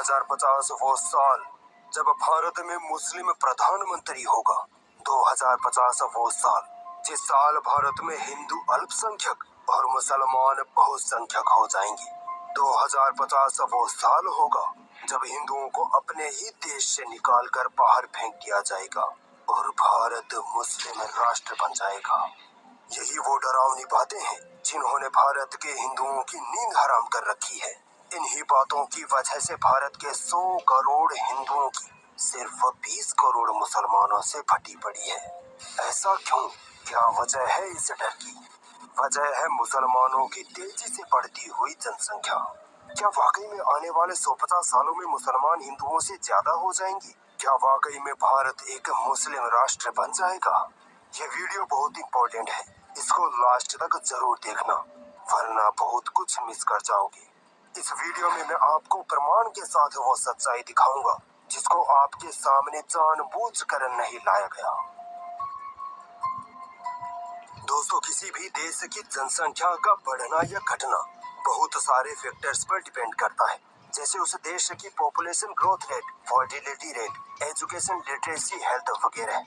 2050 वो साल जब भारत में मुस्लिम प्रधानमंत्री होगा। 2050 वो साल जिस साल भारत में हिंदू अल्पसंख्यक और मुसलमान बहुसंख्यक हो जाएंगे। 2050 वो साल होगा जब हिंदुओं को अपने ही देश से निकालकर बाहर फेंक दिया जाएगा और भारत मुस्लिम राष्ट्र बन जाएगा। यही वो डरावनी बातें हैं जिन्होंने भारत के हिंदुओं की नींद हराम कर रखी है। इन्हीं बातों की वजह से भारत के 100 करोड़ हिंदुओं की सिर्फ 20 करोड़ मुसलमानों से फटी पड़ी है। ऐसा क्यों? क्या वजह है इस डर की? वजह है मुसलमानों की तेजी से बढ़ती हुई जनसंख्या। क्या वाकई में आने वाले 150 सालों में मुसलमान हिंदुओं से ज्यादा हो जाएंगे? क्या वाकई में भारत एक मुस्लिम राष्ट्र बन जाएगा? ये वीडियो बहुत इंपॉर्टेंट है, इसको लास्ट तक जरूर देखना, वरना बहुत कुछ मिस कर जाओगे। इस वीडियो में मैं आपको प्रमाण के साथ वो सच्चाई दिखाऊंगा जिसको आपके सामने जानबूझकर नहीं लाया गया। दोस्तों, किसी भी देश की जनसंख्या का बढ़ना या घटना बहुत सारे फैक्टर्स पर डिपेंड करता है, जैसे उस देश की population growth rate, fertility rate, education, literacy, health वगैरह।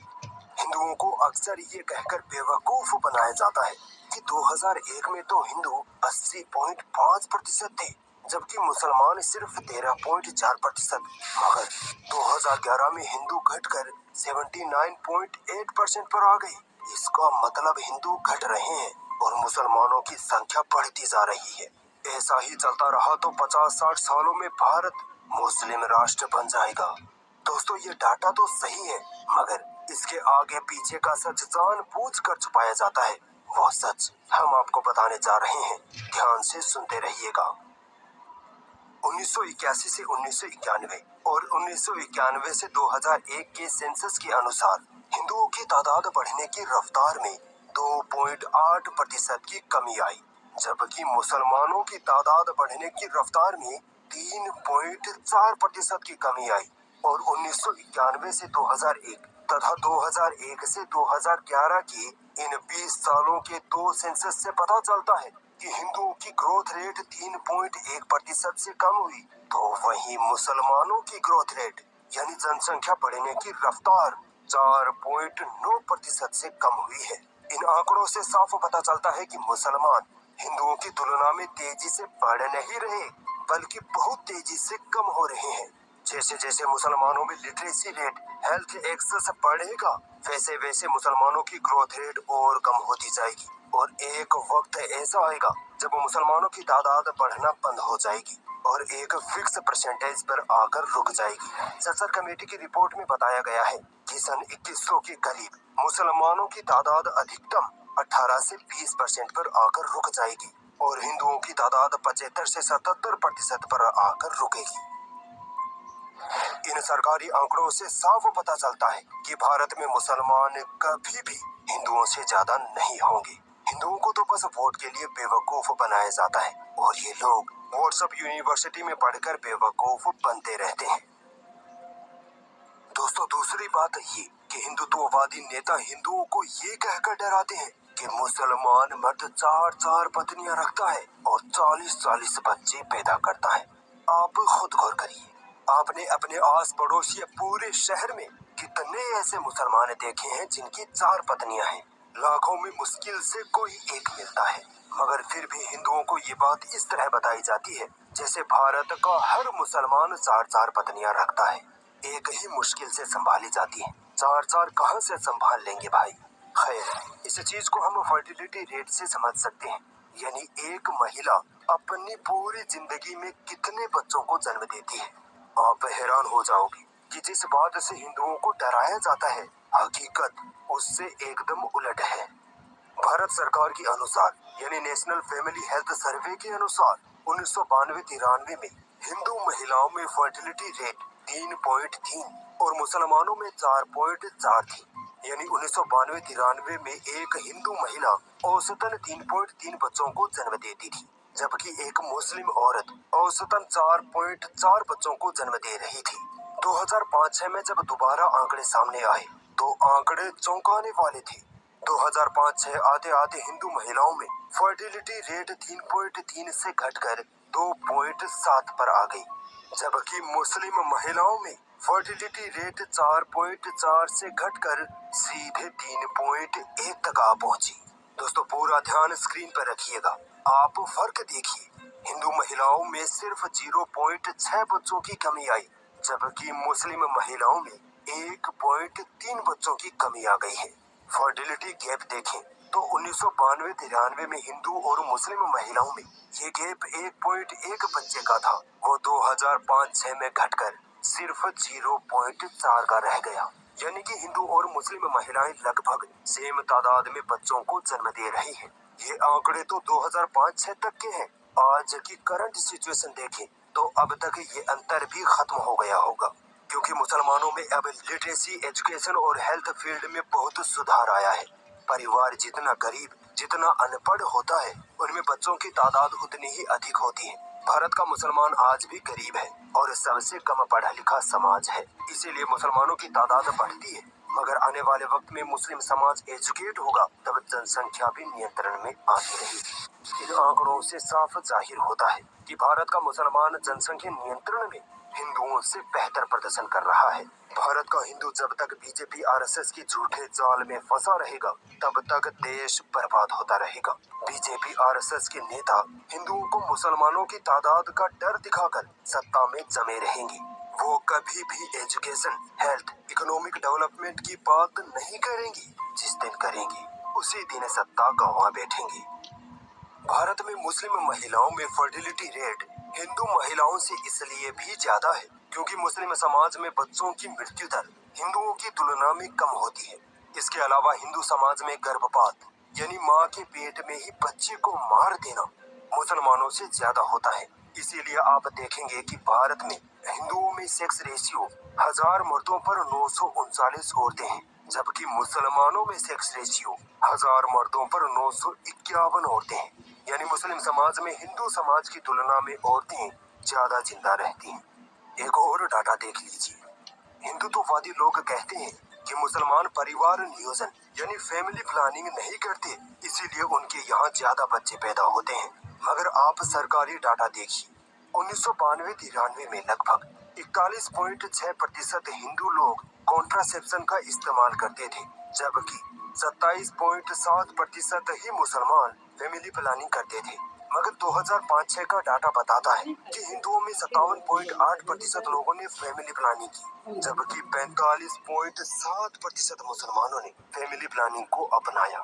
हिंदुओं को अक्सर ये कहकर बेवकूफ बनाया जाता है कि 2001 में तो हिंदू 80.5% थे, जबकि मुसलमान सिर्फ 13.4%। मगर 2011 में हिंदू घटकर 79.8% पर आ गई। इसका मतलब हिंदू घट रहे हैं और मुसलमानों की संख्या बढ़ती जा रही है। ऐसा ही चलता रहा तो 50-60 सालों में भारत मुस्लिम राष्ट्र बन जाएगा। दोस्तों, ये डाटा तो सही है, मगर इसके आगे पीछे का सच जानबूझ कर छुपाया जाता है। वो सच हम आपको बताने जा रहे हैं, ध्यान से सुनते रहिएगा। 1981 से 1991 और 1991 से 2001 के सेंसस के अनुसार हिंदुओं की तादाद बढ़ने की रफ्तार में 2.8% की कमी आई, जबकि मुसलमानों की तादाद बढ़ने की रफ्तार में 3.4% की कमी आई। और 1991 से 2001 तथा 2001 से 2011 की इन 20 सालों के दो सेंसस से पता चलता है कि हिंदुओं की ग्रोथ रेट 3.1% से कम हुई, तो वहीं मुसलमानों की ग्रोथ रेट यानी जनसंख्या बढ़ने की रफ्तार 4.9% से कम हुई है। इन आंकड़ों से साफ पता चलता है कि मुसलमान हिंदुओं की तुलना में तेजी से बढ़ नहीं रहे, बल्कि बहुत तेजी से कम हो रहे हैं। जैसे जैसे मुसलमानों में लिटरेसी रेट, हेल्थ एक्सेस बढ़ेगा, वैसे वैसे मुसलमानों की ग्रोथ रेट और कम होती जाएगी और एक वक्त ऐसा आएगा जब मुसलमानों की तादाद बढ़ना बंद हो जाएगी और एक फिक्स परसेंटेज पर आकर रुक जाएगी। सेंसस कमेटी की रिपोर्ट में बताया गया है कि सन 2100 के करीब मुसलमानों की तादाद अधिकतम 18 से 20% पर आकर रुक जाएगी और हिंदुओं की तादाद 75 से 77% पर आकर रुकेगी। इन सरकारी आंकड़ों से साफ पता चलता है कि भारत में मुसलमान कभी भी हिंदुओं से ज्यादा नहीं होंगे। हिंदुओं को तो बस वोट के लिए बेवकूफ बनाया जाता है और ये लोग व्हाट्सएप यूनिवर्सिटी में पढ़कर बेवकूफ बनते रहते हैं। दोस्तों, दूसरी बात ये कि हिंदुत्ववादी नेता हिंदुओं को ये कहकर डराते हैं कि मुसलमान मर्द 4-4 पत्नियां रखता है और 40-40 बच्चे पैदा करता है। आप खुद गौर करिए, आपने अपने आस पड़ोस या पूरे शहर में कितने ऐसे मुसलमान देखे हैं जिनकी 4 पत्नियां हैं? लाखों में मुश्किल से कोई एक मिलता है, मगर फिर भी हिंदुओं को ये बात इस तरह बताई जाती है जैसे भारत का हर मुसलमान 4-4 पत्नियां रखता है। एक ही मुश्किल से संभाली जाती है, 4-4 कहां से संभाल लेंगे भाई? खैर, इस चीज को हम फर्टिलिटी रेट से समझ सकते हैं, यानी एक महिला अपनी पूरी जिंदगी में कितने बच्चों को जन्म देती है। आप हैरान हो जाओगे कि जिस बात से हिंदुओं को डराया जाता है, हकीकत उससे एकदम उलट है। भारत सरकार के अनुसार यानी नेशनल फैमिली हेल्थ सर्वे के अनुसार 1992-93 में हिंदू महिलाओं में फर्टिलिटी रेट 3.3 और मुसलमानों में 4.4 थी। यानी 1992-93 में एक हिंदू महिला औसतन 3.3 बच्चों को जन्म देती थी, जबकि एक मुस्लिम औरत औसतन 4.4 बच्चों को जन्म दे रही थी। 2005-6 में जब दोबारा आंकड़े सामने आए तो आंकड़े चौंकाने वाले थे। 2005-6 आते आते हिंदू महिलाओं में फर्टिलिटी रेट 3.3 से घटकर 2.7 पर आ गई, जबकि मुस्लिम महिलाओं में फर्टिलिटी रेट 4.4 से घटकर सीधे 3.1 तक आ पहुंची। दोस्तों पूरा ध्यान स्क्रीन पर रखिएगा, आप फर्क देखिए। हिंदू महिलाओं में सिर्फ 0.6 बच्चों की कमी आई, जबकि मुस्लिम महिलाओं में 1.3 बच्चों की कमी आ गई है। फर्टिलिटी गैप देखें तो 1992-93 में हिंदू और मुस्लिम महिलाओं में ये गैप 1.1 बच्चे का था, वो 2005-6 में घटकर सिर्फ 0.4 का रह गया। यानी कि हिंदू और मुस्लिम महिलाएं लगभग सेम तादाद में बच्चों को जन्म दे रही हैं। ये आंकड़े तो 2005-6 तक के हैं। आज की करंट सिचुएशन देखें तो अब तक ये अंतर भी खत्म हो गया होगा, क्योंकि मुसलमानों में अब लिटरेसी, एजुकेशन और हेल्थ फील्ड में बहुत सुधार आया है। परिवार जितना गरीब, जितना अनपढ़ होता है, उनमें बच्चों की तादाद उतनी ही अधिक होती है। भारत का मुसलमान आज भी गरीब है और सबसे कम पढ़ा लिखा समाज है, इसीलिए मुसलमानों की तादाद बढ़ती है। मगर आने वाले वक्त में मुस्लिम समाज एजुकेट होगा, तब जनसंख्या भी नियंत्रण में आती रहेगी। इन आंकड़ों से साफ जाहिर होता है कि भारत का मुसलमान जनसंख्या नियंत्रण में हिंदुओं से बेहतर प्रदर्शन कर रहा है। भारत का हिंदू जब तक बीजेपी आरएसएस की झूठे जाल में फंसा रहेगा, तब तक देश बर्बाद होता रहेगा। बीजेपी आरएसएस के नेता हिंदुओं को मुसलमानों की तादाद का डर दिखाकर सत्ता में जमे रहेंगे। वो कभी भी एजुकेशन, हेल्थ, इकोनॉमिक डेवलपमेंट की बात नहीं करेंगी। जिस दिन करेंगी उसी दिन सत्ता गंवा बैठेंगी। भारत में मुस्लिम महिलाओं में फर्टिलिटी रेट हिंदू महिलाओं से इसलिए भी ज्यादा है क्योंकि मुस्लिम समाज में बच्चों की मृत्यु दर हिंदुओं की तुलना में कम होती है। इसके अलावा हिंदू समाज में गर्भपात यानी माँ के पेट में ही बच्चे को मार देना मुसलमानों से ज्यादा होता है। इसीलिए आप देखेंगे कि भारत में हिंदुओं में सेक्स रेशियो 1000 मर्दों पर 939 औरतें हैं, जबकि मुसलमानों में सेक्स रेशियो 1000 मर्दों पर 951 औरतें हैं। यानी मुस्लिम समाज में हिंदू समाज की तुलना में औरतें ज्यादा जिंदा रहती हैं। एक और डाटा देख लीजिए। हिंदुत्ववादी लोग कहते हैं कि मुसलमान परिवार नियोजन यानी फैमिली प्लानिंग नहीं करते, इसीलिए उनके यहाँ ज्यादा बच्चे पैदा होते हैं। मगर आप सरकारी डाटा देखिए, 1992-93 में लगभग 41.6% हिंदू लोग कॉन्ट्रासेप्शन का इस्तेमाल करते थे, जबकि 27.7% ही मुसलमान फैमिली प्लानिंग करते थे। मगर 2005-6 का डाटा बताता है कि हिंदुओं में 57.8% लोगों ने फैमिली प्लानिंग की, जबकि 45.7% मुसलमानों ने फैमिली प्लानिंग को अपनाया।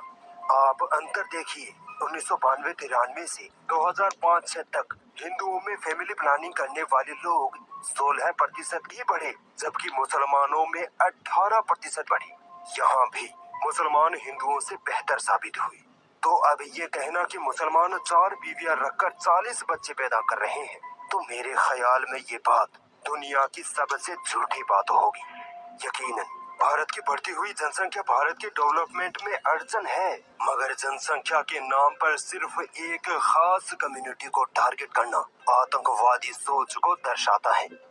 आप अंतर देखिए, 1992-93 से 2005-6 तक हिंदुओं में फैमिली प्लानिंग करने वाले लोग 16% ही बढ़े, जबकि मुसलमानों में 18% बढ़े। यहाँ भी मुसलमान हिंदुओं से बेहतर साबित हुए। तो अब ये कहना कि मुसलमान 4 बीवियां रखकर 40 बच्चे पैदा कर रहे हैं, तो मेरे ख्याल में ये बात दुनिया की सबसे झूठी बात होगी। यकीनन भारत की बढ़ती हुई जनसंख्या भारत के डेवलपमेंट में अड़चन है, मगर जनसंख्या के नाम पर सिर्फ एक खास कम्युनिटी को टारगेट करना आतंकवादी सोच को दर्शाता है।